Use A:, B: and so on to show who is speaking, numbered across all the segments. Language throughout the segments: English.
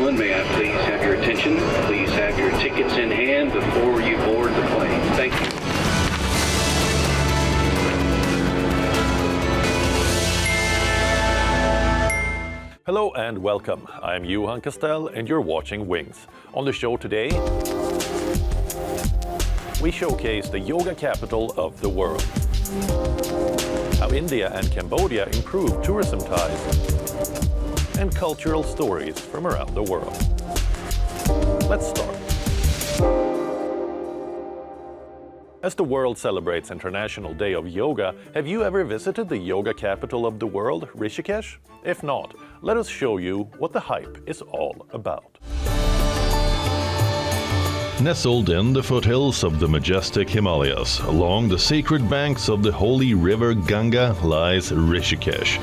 A: gentlemen, may I please have your attention? Please have your tickets in hand before you board the plane. Thank you.
B: Hello and welcome. I'm Johan Castell and you're watching Wings. On the show today, we showcase the yoga capital of the world. How India and Cambodia improve tourism ties and cultural stories from around the world. Let's start. As the world celebrates International Day of Yoga, have you ever visited the yoga capital of the world, Rishikesh? If not, let us show you what the hype is all about. Nestled in the foothills of the majestic Himalayas, along the sacred banks of the holy river Ganga lies Rishikesh.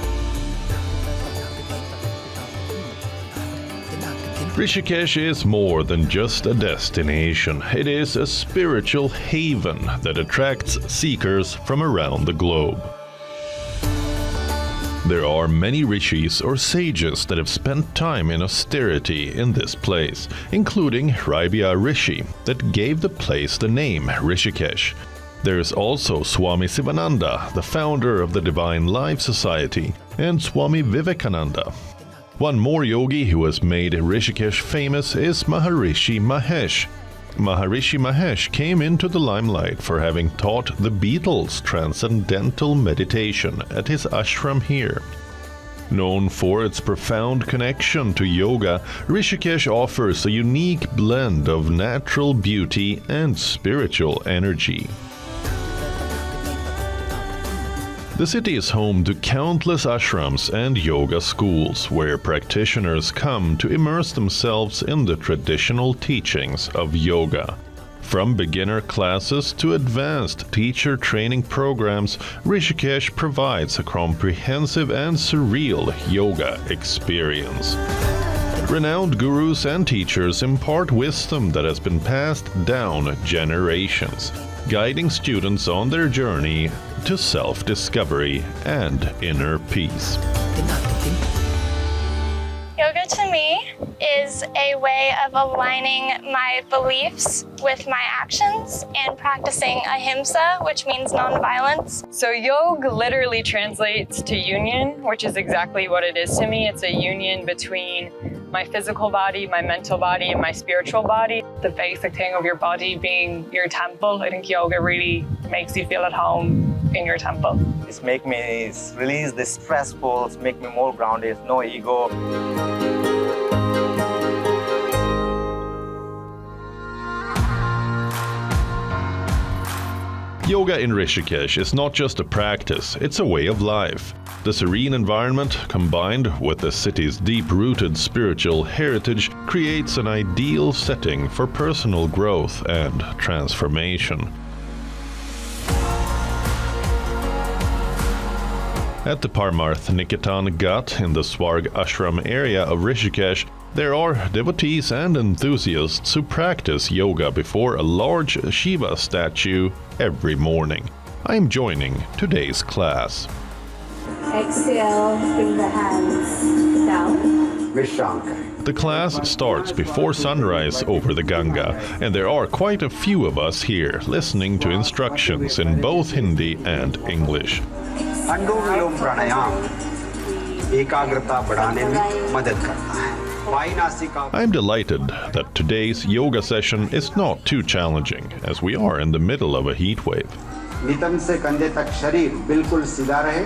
B: Rishikesh is more than just a destination. It is a spiritual haven that attracts seekers from around the globe. There are many rishis or sages that have spent time in austerity in this place, including Raibya Rishi, that gave the place the name Rishikesh. There is also Swami Sivananda, the founder of the Divine Life Society, and Swami Vivekananda. One more yogi who has made Rishikesh famous is Maharishi Mahesh. Maharishi Mahesh came into the limelight for having taught the Beatles transcendental meditation at his ashram here. Known for its profound connection to yoga, Rishikesh offers a unique blend of natural beauty and spiritual energy. The city is home to countless ashrams and yoga schools, where practitioners come to immerse themselves in the traditional teachings of yoga. From beginner classes to advanced teacher training programs, Rishikesh provides a comprehensive and surreal yoga experience. Renowned gurus and teachers impart wisdom that has been passed down generations, guiding students on their journey to self-discovery and inner peace.
C: Yoga to me is a way of aligning my beliefs with my actions and practicing ahimsa, which means nonviolence.
D: So yoga literally translates to union, which is exactly what it is to me. It's a union between my physical body, my mental body, and my spiritual body.
E: The basic thing of your body being your temple, I think yoga really makes you feel at home in your temple.
F: It's make me release the stressful, it's make me more grounded, no ego.
B: Yoga in Rishikesh is not just a practice, it's a way of life. The serene environment, combined with the city's deep-rooted spiritual heritage, creates an ideal setting for personal growth and transformation. At the Parmarth Niketan Ghat in the Swarg Ashram area of Rishikesh, there are devotees and enthusiasts who practice yoga before a large Shiva statue every morning. I am joining today's class.
G: Exhale, bring the hands down.
B: The class starts before sunrise over the Ganga, and there are quite a few of us here listening to instructions in both Hindi and English.
F: अनुलोम प्राणायाम एकाग्रता बढ़ाने में मदद करता है।
B: I'm delighted that today's yoga session is not too challenging, as we are in the middle of a heat wave.
F: नितंब से कंधे तक शरीर बिल्कुल सीधा रहे।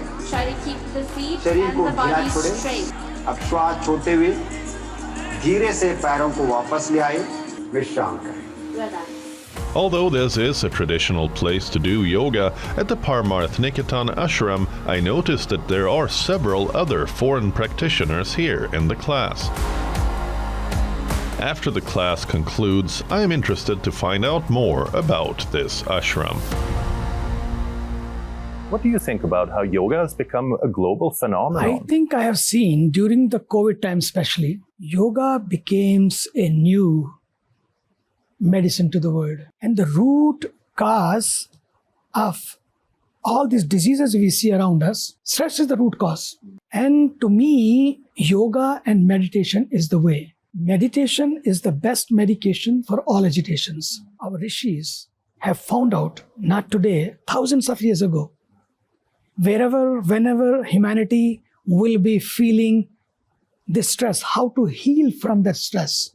F: शरीर को ढीला छोड़े। अब श्वास छोड़ते हुए धीरे से पैरों को वापस ले आए। विश्राम करें।
B: Although this is a traditional place to do yoga, at the Parmarth Niketan Ashram, I noticed that there are several other foreign practitioners here in the class. After the class concludes, I am interested to find out more about this ashram. What do you think about how yoga has become a global phenomenon?
H: I think I have seen during the COVID time especially, yoga became a new medicine to the world. And the root cause of all these diseases we see around us, stress is the root cause. And to me, yoga and meditation is the way. Meditation is the best medication for all agitations. Our rishis have found out, not today, thousands of years ago, whenever humanity will be feeling this stress, how to heal from that stress,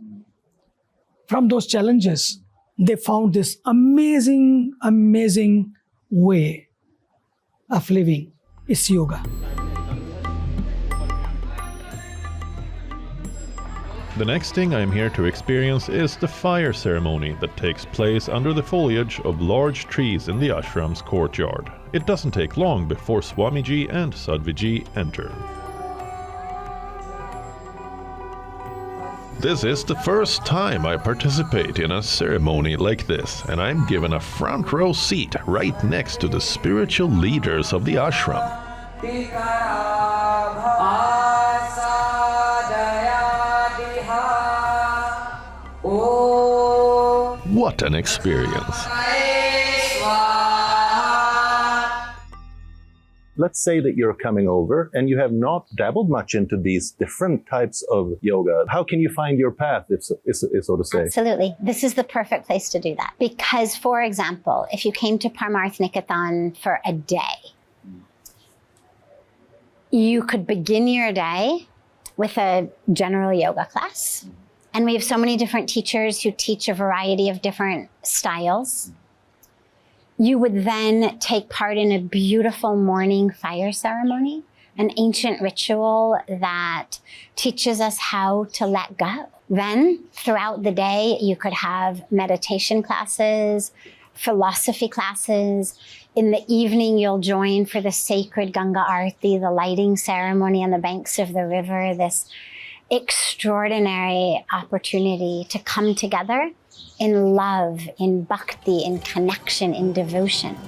H: from those challenges, they found this amazing way of living is yoga.
B: The next thing I'm here to experience is the fire ceremony that takes place under the foliage of large trees in the ashram's courtyard. It doesn't take long before Swamiji and Sadhviji enter. This is the first time I participate in a ceremony like this, and I'm given a front row seat right next to the spiritual leaders of the ashram. What an experience!
I: Let's say that you're coming over and you have not dabbled much into these different types of yoga. How can you find your path, if so to say?
J: Absolutely. This is the perfect place to do that. Because, for example, if you came to Parmarth Niketan for a day, you could begin your day with a general yoga class. And we have so many different teachers who teach a variety of different styles. You would then take part in a beautiful morning fire ceremony, an ancient ritual that teaches us how to let go. Then, throughout the day, you could have meditation classes, philosophy classes. In the evening, you'll join for the sacred Ganga Aarti, the lighting ceremony on the banks of the river, this extraordinary opportunity to come together in love, in bhakti, in connection, in devotion.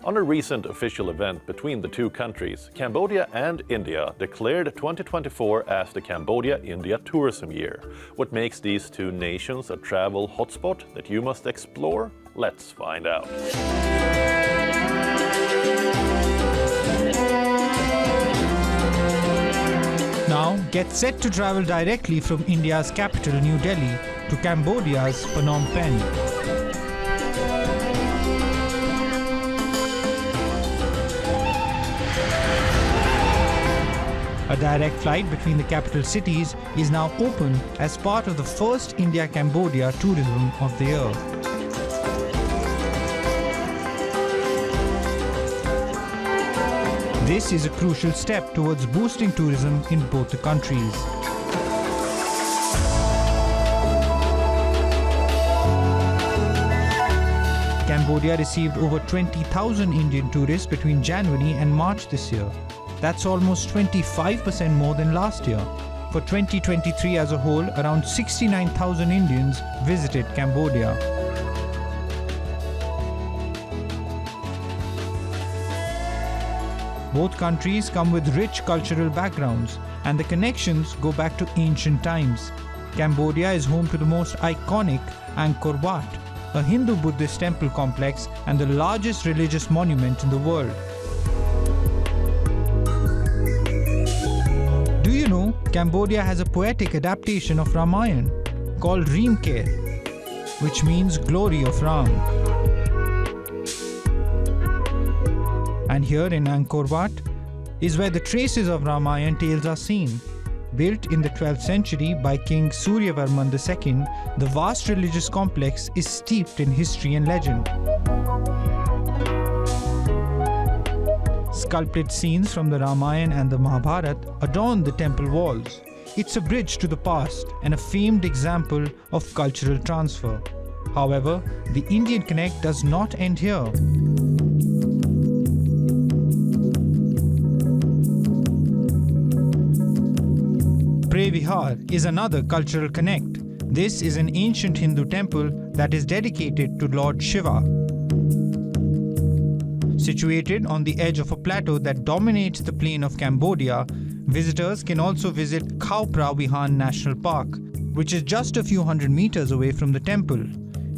B: On a recent official event between the two countries, Cambodia and India declared 2024 as the Cambodia India Tourism Year. What makes these two nations a travel hotspot that you must explore? Let's find out.
K: Now, get set to travel directly from India's capital, New Delhi, to Cambodia's Phnom Penh. A direct flight between the capital cities is now open as part of the first India-Cambodia tourism of the year. This is a crucial step towards boosting tourism in both the countries. Cambodia received over 20,000 Indian tourists between January and March this year. That's almost 25% more than last year. For 2023 as a whole, around 69,000 Indians visited Cambodia. Both countries come with rich cultural backgrounds, and the connections go back to ancient times. Cambodia is home to the most iconic Angkor Wat, a Hindu-Buddhist temple complex and the largest religious monument in the world. Do you know Cambodia has a poetic adaptation of Ramayana called Reemker, which means glory of Ram. And here in Angkor Wat is where the traces of Ramayana tales are seen. Built in the 12th century by King Suryavarman II, the vast religious complex is steeped in history and legend. Sculpted scenes from the Ramayana and the Mahabharata adorn the temple walls. It's a bridge to the past and a famed example of cultural transfer. However, the Indian connect does not end here. Previhar is another cultural connect. This is an ancient Hindu temple that is dedicated to Lord Shiva. Situated on the edge of a plateau that dominates the plain of Cambodia, visitors can also visit Khao Phra Vihan National Park, which is just a few hundred meters away from the temple.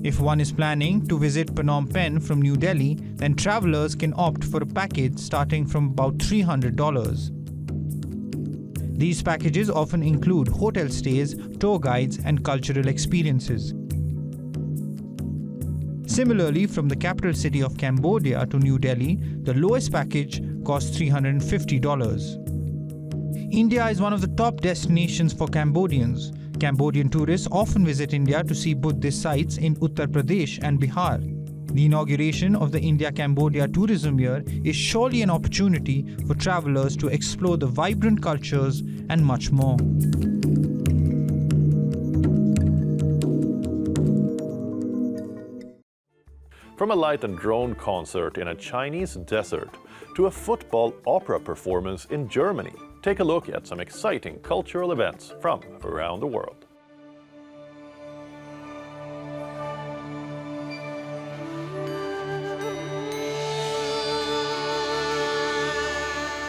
K: If one is planning to visit Phnom Penh from New Delhi, then travelers can opt for a package starting from about $300. These packages often include hotel stays, tour guides, and cultural experiences. Similarly, from the capital city of Cambodia to New Delhi, the lowest package costs $350. India is one of the top destinations for Cambodians. Cambodian tourists often visit India to see Buddhist sites in Uttar Pradesh and Bihar. The inauguration of the India-Cambodia tourism year is surely an opportunity for travelers to explore the vibrant cultures and much more.
B: From a light and drone concert in a Chinese desert to a football opera performance in Germany, take a look at some exciting cultural events from around the world.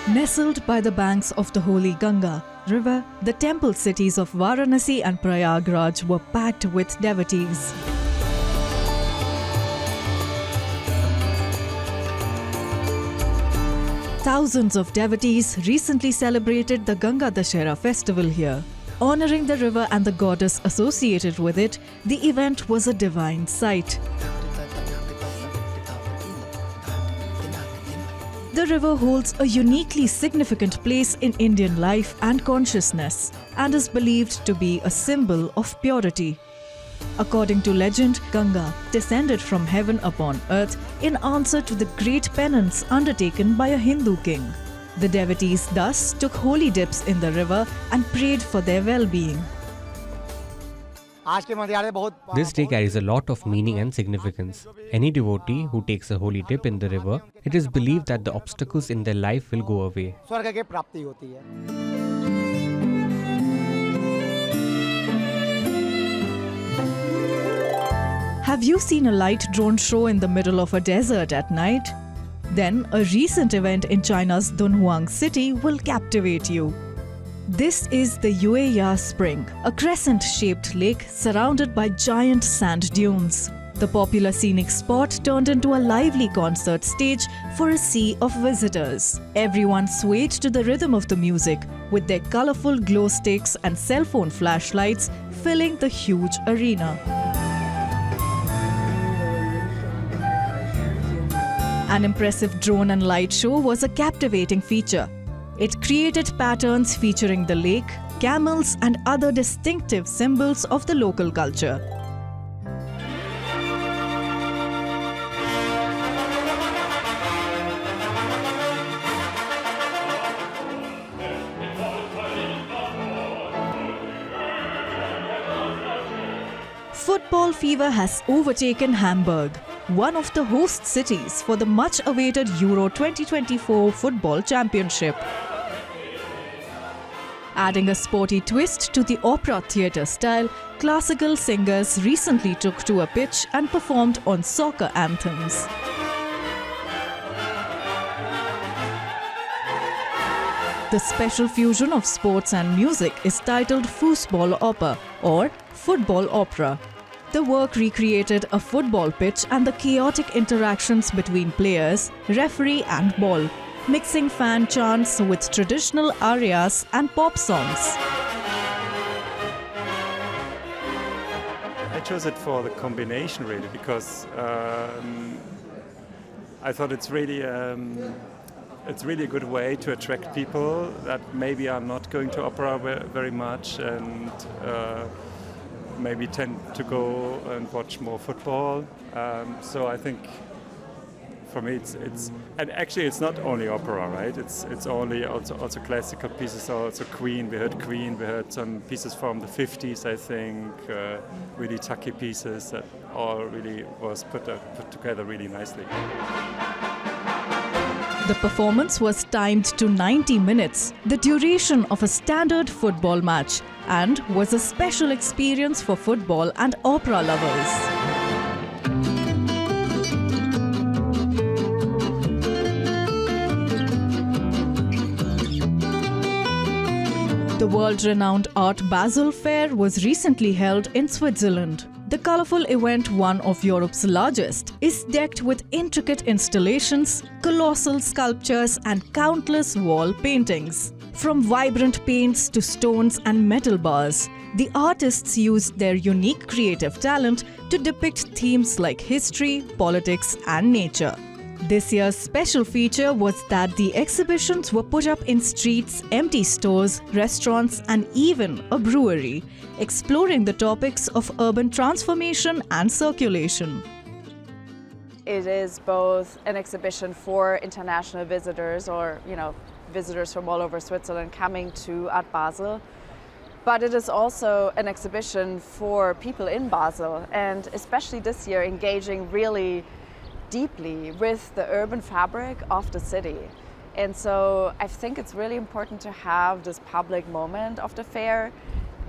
L: Nestled by the banks of the holy Ganga river, the temple cities of Varanasi and Prayagraj were packed with devotees. Thousands of devotees recently celebrated the Ganga Dashera festival here. Honoring the river and the goddess associated with it, the event was a divine sight. The river holds a uniquely significant place in Indian life and consciousness and is believed to be a symbol of purity. According to legend, Ganga descended from heaven upon earth in answer to the great penance undertaken by a Hindu king. The devotees thus took holy dips in the river and prayed for their well-being.
M: This day carries a lot of meaning and significance. Any devotee who takes a holy dip in the river, it is believed that the obstacles in their life will go away.
L: Have you seen a light drone show in the middle of a desert at night? Then a recent event in China's Dunhuang city will captivate you. This is the Yueya Spring, a crescent-shaped lake surrounded by giant sand dunes. The popular scenic spot turned into a lively concert stage for a sea of visitors. Everyone swayed to the rhythm of the music, with their colorful glow sticks and cell phone flashlights filling the huge arena. An impressive drone and light show was a captivating feature. It created patterns featuring the lake, camels, and other distinctive symbols of the local culture. Football fever has overtaken Hamburg, one of the host cities for the much-awaited Euro 2024 Football Championship. Adding a sporty twist to the opera theatre style, classical singers recently took to a pitch and performed on soccer anthems. The special fusion of sports and music is titled Fußballoper or Football Opera. The work recreated a football pitch and the chaotic interactions between players, referee and ball, mixing fan chants with traditional arias and pop songs.
N: I chose it for the combination really because I thought it's really a good way to attract people that maybe are not going to opera very much and maybe tend to go and watch more football. So I think for me it's and actually it's not only opera, right? It's only also classical pieces, also Queen. We heard some pieces from the 50s, I think, really tacky pieces that all really was put together really nicely.
L: The performance was timed to 90 minutes, the duration of a standard football match, and was a special experience for football and opera lovers. The world-renowned Art Basel Fair was recently held in Switzerland. The colourful event, one of Europe's largest, is decked with intricate installations, colossal sculptures and countless wall paintings. From vibrant paints to stones and metal bars, the artists used their unique creative talent to depict themes like history, politics and nature. This year's special feature was that the exhibitions were put up in streets, empty stores, restaurants and even a brewery, exploring the topics of urban transformation and circulation.
O: It is both an exhibition for international visitors or, visitors from all over Switzerland coming to Art Basel, but it is also an exhibition for people in Basel, and especially this year engaging really deeply with the urban fabric of the city. And so I think it's really important to have this public moment of the fair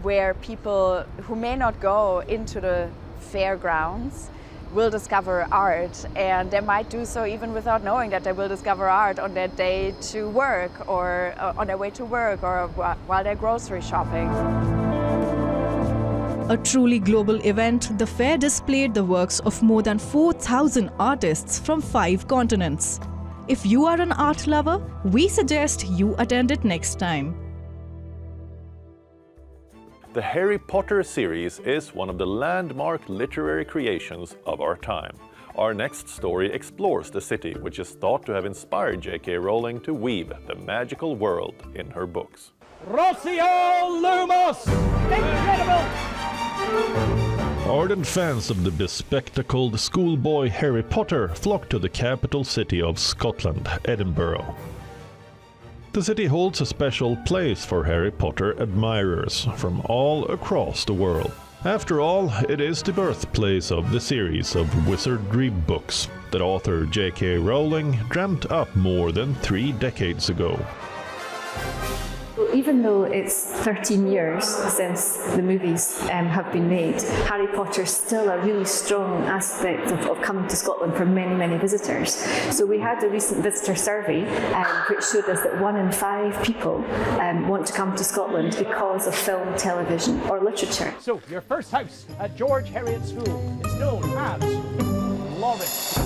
O: where people who may not go into the fairgrounds will discover art, and they might do so even without knowing that they will discover art on their day to work or on their way to work or while they're grocery shopping.
L: A truly global event, the fair displayed the works of more than 4,000 artists from 5 continents. If you are an art lover, we suggest you attend it next time.
B: The Harry Potter series is one of the landmark literary creations of our time. Our next story explores the city which is thought to have inspired J.K. Rowling to weave the magical world in her books.
P: Rocio Lumos! Incredible!
B: Ardent fans of the bespectacled schoolboy Harry Potter flock to the capital city of Scotland, Edinburgh. The city holds a special place for Harry Potter admirers from all across the world. After all, it is the birthplace of the series of wizardry books that author J.K. Rowling dreamt up more than 3 decades ago.
Q: Even though it's 13 years since the movies have been made, Harry Potter is still a really strong aspect of coming to Scotland for many, many visitors. So we had a recent visitor survey which showed us that 1 in 5 people want to come to Scotland because of film, television or literature.
P: So your first house at George Heriot School is known as Lawrence.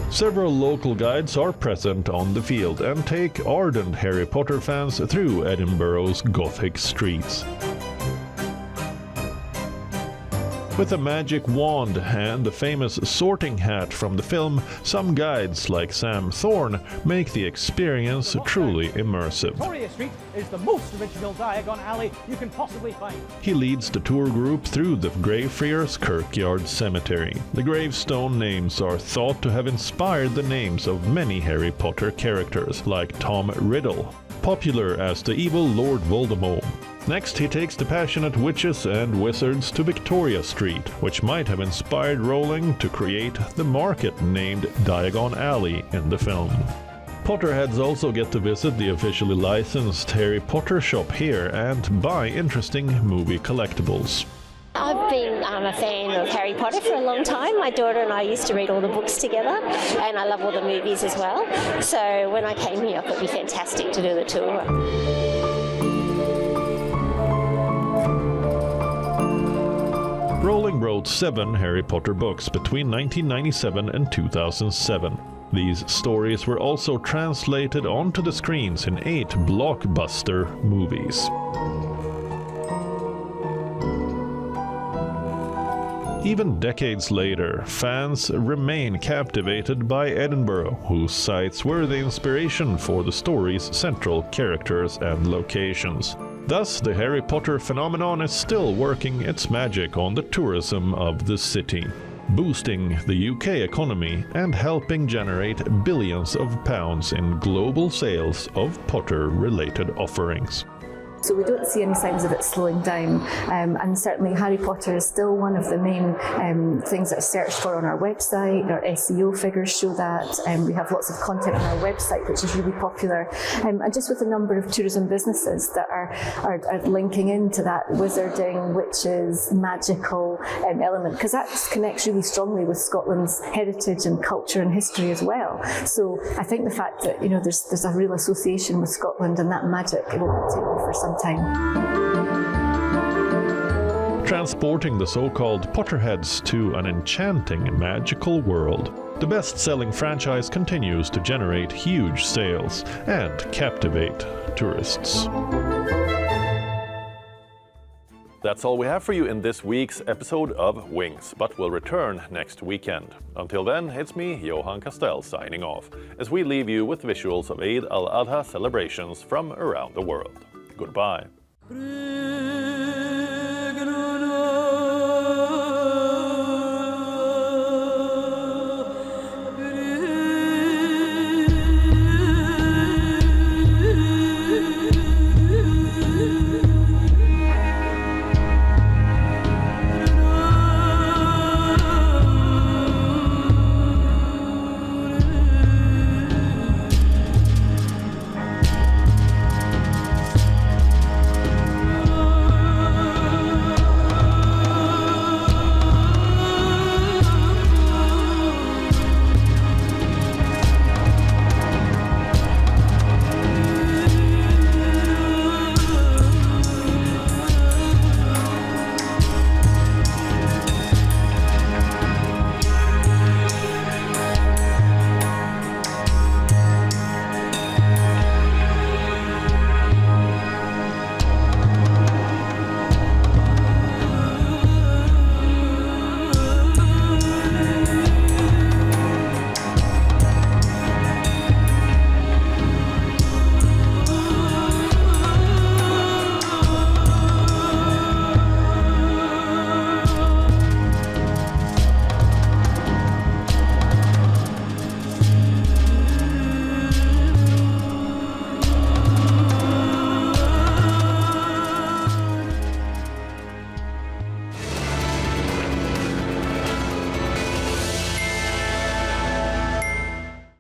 B: Several local guides are present on the field and take ardent Harry Potter fans through Edinburgh's Gothic streets. With a magic wand and the famous sorting hat from the film, some guides like Sam Thorne make the experience truly immersive.
P: Victoria Street is the most original Diagon alley you can possibly find.
B: He leads the tour group through the Greyfriars Kirkyard Cemetery. The gravestone names are thought to have inspired the names of many Harry Potter characters, like Tom Riddle, popular as the evil Lord Voldemort. Next, he takes the passionate witches and wizards to Victoria Street, which might have inspired Rowling to create the market named Diagon Alley in the film. Potterheads also get to visit the officially licensed Harry Potter shop here and buy interesting movie collectibles.
R: I've been a fan of Harry Potter for a long time. My daughter and I used to read all the books together, and I love all the movies as well. So when I came here, I thought it'd be fantastic to do the tour.
B: Rowling wrote 7 Harry Potter books between 1997 and 2007. These stories were also translated onto the screens in 8 blockbuster movies. Even decades later, fans remain captivated by Edinburgh, whose sites were the inspiration for the story's central characters and locations. Thus, the Harry Potter phenomenon is still working its magic on the tourism of the city, boosting the UK economy and helping generate billions of pounds in global sales of Potter-related offerings.
Q: So we don't see any signs of it slowing down. And certainly Harry Potter is still one of the main things that are searched for on our website. Our SEO figures show that. We have lots of content on our website, which is really popular. And just with a number of tourism businesses that are linking into that wizarding, witches, magical element, because that connects really strongly with Scotland's heritage and culture and history as well. So I think the fact that there's a real association with Scotland and that magic, it will continue for some time.
B: Transporting the so-called Potterheads to an enchanting, magical world, the best-selling franchise continues to generate huge sales and captivate tourists.
I: That's all we have for you in this week's episode of Wings, but we'll return next weekend. Until then, it's me, Johan Castell, signing off, as we leave you with visuals of Eid al-Adha celebrations from around the world. Goodbye.